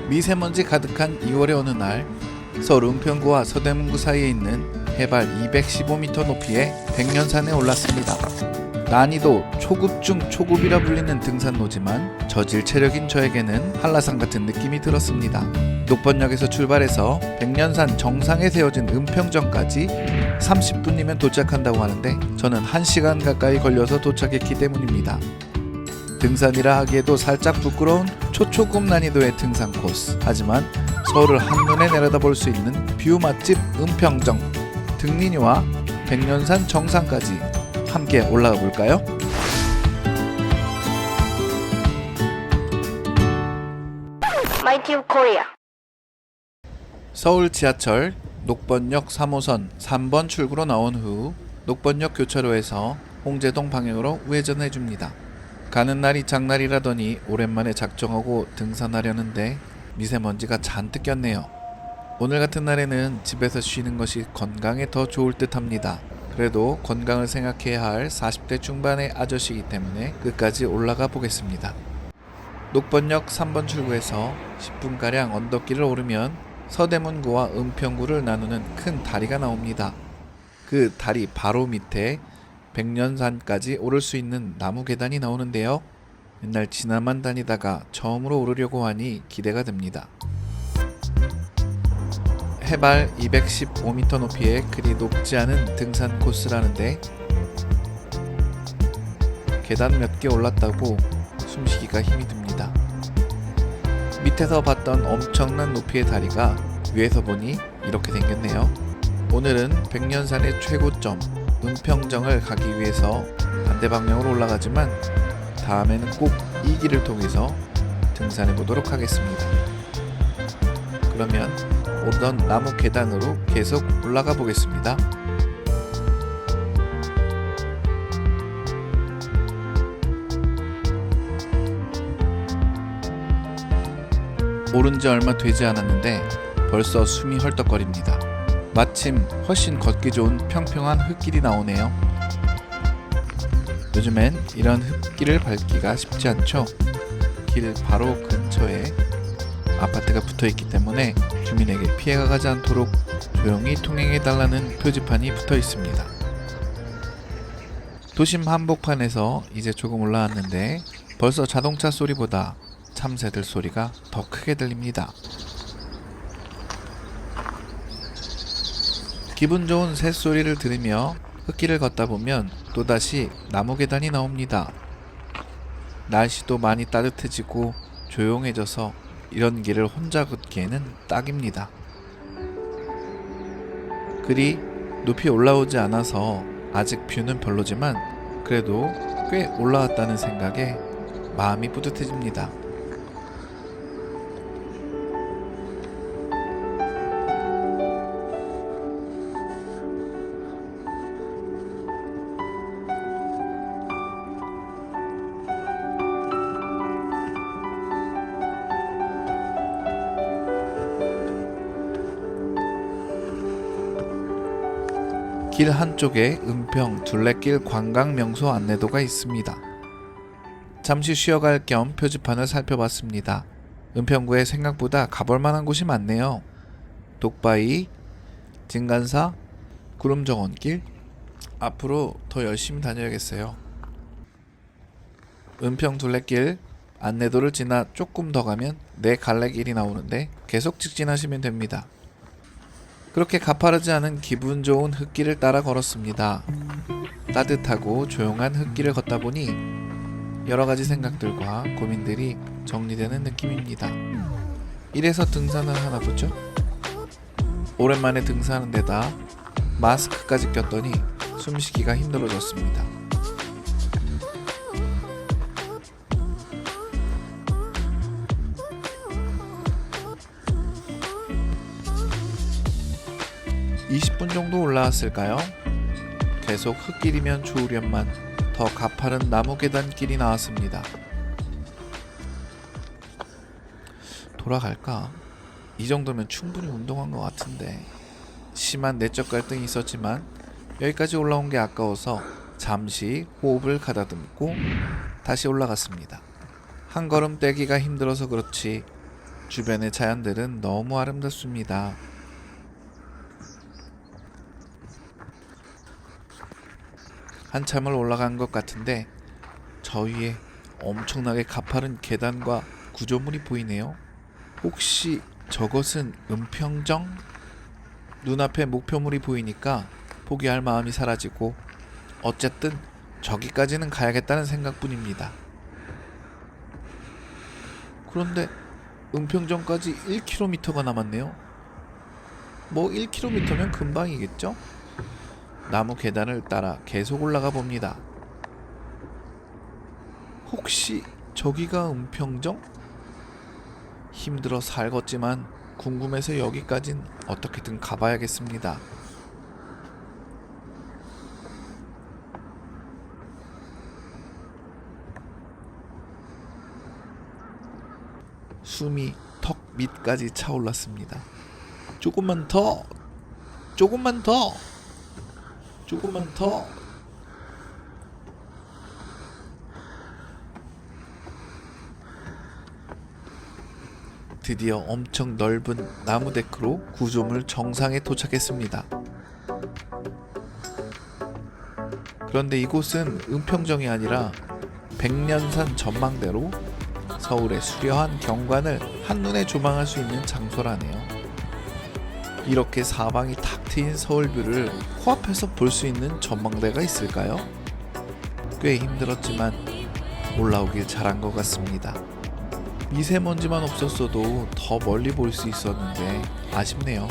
미세먼지 가득한 2월의 어느 날 서울 은평구와 서대문구 사이에 있는 해발 215m 높이의 백년산에 올랐습니다. 난이도 초급 중 초급이라 불리는 등산로지만 저질 체력인 저에게는 한라산 같은 느낌이 들었습니다. 녹번역에서 출발해서 백년산 정상에 세워진 은평정까지 30분이면 도착한다고 하는데 저는 1시간 가까이 걸려서 도착했기 때문입니다. 등산이라 하기에도 살짝 부끄러운 초초급 난이도의 등산 코스. 하지만 서울을 한눈에 내려다볼 수 있는 뷰 맛집 은평정, 등린이와 백년산 정상까지 함께 올라가 볼까요? 마이튜브 코리아. 서울 지하철 녹번역 3호선 3번 출구로 나온 후 녹번역 교차로에서 홍제동 방향으로 우회전해줍니다. 가는 날이 장날이라더니 오랜만에 작정하고 등산하려는데 미세먼지가 잔뜩 꼈네요. 오늘 같은 날에는 집에서 쉬는 것이 건강에 더 좋을 듯 합니다. 그래도 건강을 생각해야 할 40대 중반의 아저씨이기 때문에 끝까지 올라가 보겠습니다. 녹번역 3번 출구에서 10분가량 언덕길을 오르면 서대문구와 은평구를 나누는 큰 다리가 나옵니다. 그 다리 바로 밑에 백년산까지 오를 수 있는 나무 계단이 나오는데요. 맨날 지나만 다니다가 처음으로 오르려고 하니 기대가 됩니다. 해발 215m 높이의 그리 높지 않은 등산 코스라는데 계단 몇 개 올랐다고 숨쉬기가 힘이 듭니다. 밑에서 봤던 엄청난 높이의 다리가 위에서 보니 이렇게 생겼네요. 오늘은 백년산의 최고점 은평정을 가기 위해서 반대 방향으로 올라가지만 다음에는 꼭 이 길을 통해서 등산해 보도록 하겠습니다. 그러면 오르던 나무 계단으로 계속 올라가 보겠습니다. 오른 지 얼마 되지 않았는데 벌써 숨이 헐떡거립니다. 마침 훨씬 걷기 좋은 평평한 흙길이 나오네요. 요즘엔 이런 흙길을 밟기가 쉽지 않죠. 길 바로 근처에 아파트가 붙어있기 때문에 주민에게 피해가 가지 않도록 조용히 통행해달라는 표지판이 붙어 있습니다. 도심 한복판에서 이제 조금 올라왔는데 벌써 자동차 소리보다 참새들 소리가 더 크게 들립니다. 기분 좋은 새소리를 들으며 흙길을 걷다 보면 또다시 나무 계단이 나옵니다. 날씨도 많이 따뜻해지고 조용해져서 이런 길을 혼자 걷기에는 딱입니다. 그리 높이 올라오지 않아서 아직 뷰는 별로지만 그래도 꽤 올라왔다는 생각에 마음이 뿌듯해집니다. 길 한쪽에 은평 둘레길 관광명소 안내도가 있습니다. 잠시 쉬어갈 겸 표지판을 살펴봤습니다. 은평구에 생각보다 가볼 만한 곳이 많네요. 독바이, 진간사, 구름정원길. 앞으로 더 열심히 다녀야겠어요. 은평 둘레길 안내도를 지나 조금 더 가면 네 갈래길이 나오는데 계속 직진하시면 됩니다. 그렇게 가파르지 않은 기분 좋은 흙길을 따라 걸었습니다. 따뜻하고 조용한 흙길을 걷다 보니 여러가지 생각들과 고민들이 정리되는 느낌입니다. 이래서 등산을 하나 보죠? 오랜만에 등산하는 데다 마스크까지 꼈더니 숨쉬기가 힘들어졌습니다. (20분) 정도 올라왔을까요? 계속 흙길이면 좋으련만 더 가파른 나무 계단길이 나왔습니다. 돌아갈까? 이 정도면 충분히 운동한 것 같은데. 심한 내적 갈등이 있었지만 여기까지 올라온 게 아까워서 잠시 호흡을 가다듬고 다시 올라갔습니다. 한 걸음 떼기가 힘들어서 그렇지 주변의 자연들은 너무 아름답습니다. 한참을 올라간 것 같은데 저 위에 엄청나게 가파른 계단과 구조물이 보이네요. 혹시 저것은 은평정? 눈앞에 목표물이 보이니까 포기할 마음이 사라지고 어쨌든 저기까지는 가야겠다는 생각뿐입니다. 그런데 은평정까지 1km가 남았네요. 뭐 1km면 금방이겠죠? 나무 계단을 따라 계속 올라가 봅니다. 혹시 저기가 은평정? 힘들어 살겄지만 궁금해서 여기까진 어떻게든 가봐야겠습니다. 숨이 턱 밑까지 차올랐습니다. 조금만 더! 조금만 더! 조금만 더! 드디어 엄청 넓은 나무 데크로 구조물 정상에 도착했습니다. 그런데 이곳은 은평정이 아니라 백년산 전망대로 서울의 수려한 경관을 한눈에 조망할 수 있는 장소라네요. 이렇게 사방이 탁 트인 서울뷰를 코앞에서 볼 수 있는 전망대가 있을까요? 꽤 힘들었지만 올라오길 잘한 것 같습니다. 미세먼지만 없었어도 더 멀리 볼 수 있었는데 아쉽네요.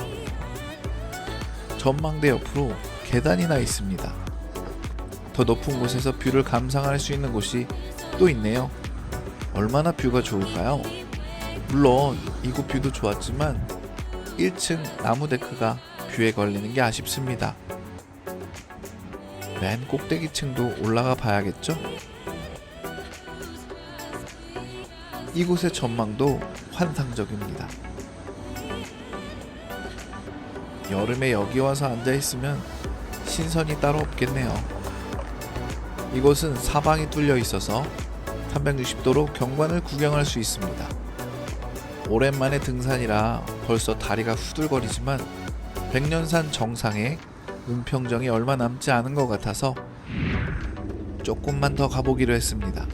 전망대 옆으로 계단이나 있습니다. 더 높은 곳에서 뷰를 감상할 수 있는 곳이 또 있네요. 얼마나 뷰가 좋을까요? 물론 이곳 뷰도 좋았지만 1층 나무 데크가 뷰에 걸리는 게 아쉽습니다. 맨 꼭대기층도 올라가 봐야겠죠? 이곳의 전망도 환상적입니다. 여름에 여기 와서 앉아있으면 신선이 따로 없겠네요. 이곳은 사방이 뚫려 있어서 360도로 경관을 구경할 수 있습니다. 오랜만에 등산이라 벌써 다리가 후들거리지만 백년산 정상에 은평정이 얼마 남지 않은 것 같아서 조금만 더 가보기로 했습니다.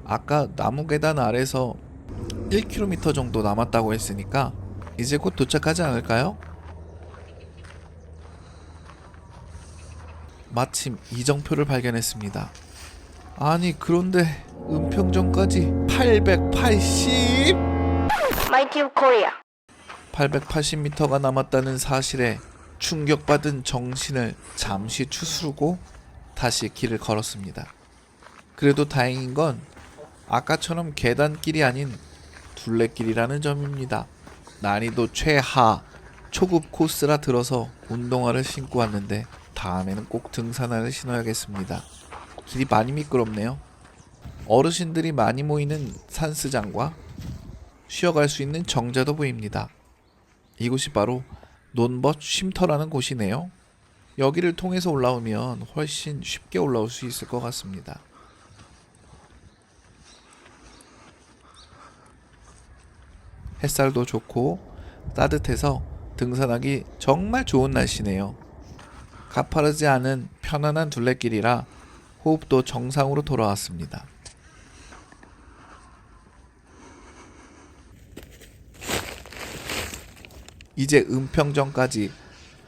아까 나무 계단 아래서 1km 정도 남았다고 했으니까 이제 곧 도착하지 않을까요? 마침 이정표를 발견했습니다. 아니 그런데 은평정까지 880? Mighty of Korea. 880m가 남았다는 사실에 충격받은 정신을 잠시 추스르고 다시 길을 걸었습니다. 그래도 다행인 건 아까처럼 계단길이 아닌 둘레길이라는 점입니다. 난이도 최하 초급 코스라 들어서 운동화를 신고 왔는데 다음에는 꼭 등산화를 신어야겠습니다. 길이 많이 미끄럽네요. 어르신들이 많이 모이는 산스장과 쉬어갈 수 있는 정자도 보입니다. 이곳이 바로 논벗 쉼터라는 곳이네요. 여기를 통해서 올라오면 훨씬 쉽게 올라올 수 있을 것 같습니다. 햇살도 좋고 따뜻해서 등산하기 정말 좋은 날씨네요. 가파르지 않은 편안한 둘레길이라 호흡도 정상으로 돌아왔습니다. 이제 은평정까지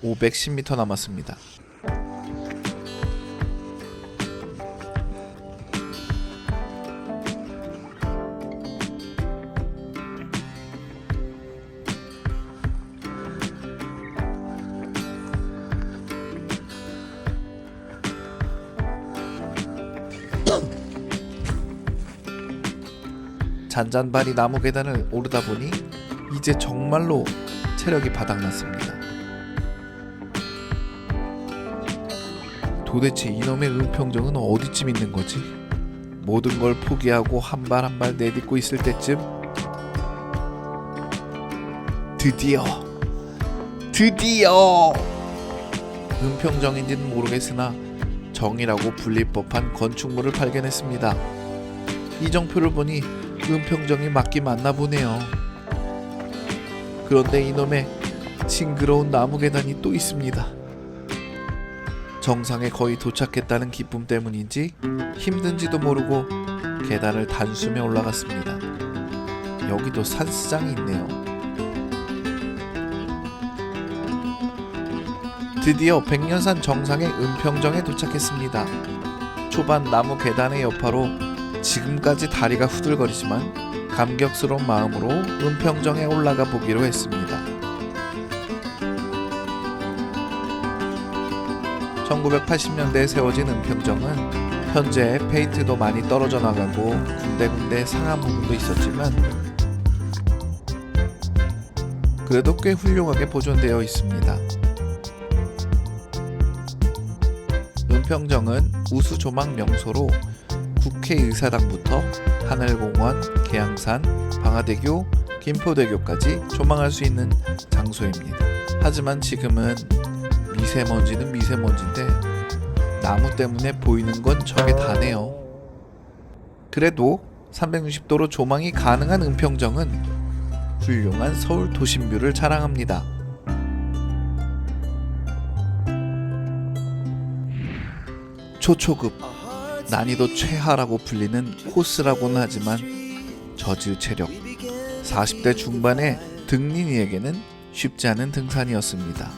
510m 남았습니다. 잔잔바리 나무 계단을 오르다 보니 이제 정말로 체력이 바닥났습니다. 도대체 이놈의 은평정은 어디쯤 있는 거지? 모든 걸 포기하고 한 발 한 발 내딛고 있을 때쯤 드디어 은평정인지는 모르겠으나 정이라고 불릴 법한 건축물을 발견했습니다. 이정표를 보니 은평정이 맞기 맞나 보네요. 그런데 이놈의 징그러운 나무 계단이 또 있습니다. 정상에 거의 도착했다는 기쁨 때문인지 힘든지도 모르고 계단을 단숨에 올라갔습니다. 여기도 산스장이 있네요. 드디어 백년산 정상의 은평정에 도착했습니다. 초반 나무 계단의 여파로 지금까지 다리가 후들거리지만 감격스러운 마음으로 은평정에 올라가 보기로 했습니다. 1980년대에 세워진 은평정은 현재 페인트도 많이 떨어져 나가고 군데군데 상한 부분도 있었지만 그래도 꽤 훌륭하게 보존되어 있습니다. 은평정은 우수 조망 명소로 국회의사당부터 하늘공원, 계양산, 방화대교, 김포대교까지 조망할 수 있는 장소입니다. 하지만 지금은 미세먼지는 미세먼지인데 나무 때문에 보이는 건 저게 다네요. 그래도 360도로 조망이 가능한 은평정은 훌륭한 서울 도심뷰를 자랑합니다. 초초급, 난이도 최하라고 불리는 코스라고는 하지만 저질 체력, 40대 중반의 등린이에게는 쉽지 않은 등산이었습니다.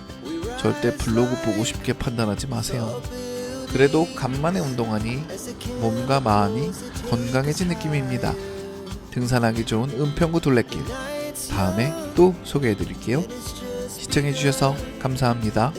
절대 블로그 보고 쉽게 판단하지 마세요. 그래도 간만에 운동하니 몸과 마음이 건강해진 느낌입니다. 등산하기 좋은 은평구 둘레길, 다음에 또 소개해드릴게요. 시청해주셔서 감사합니다.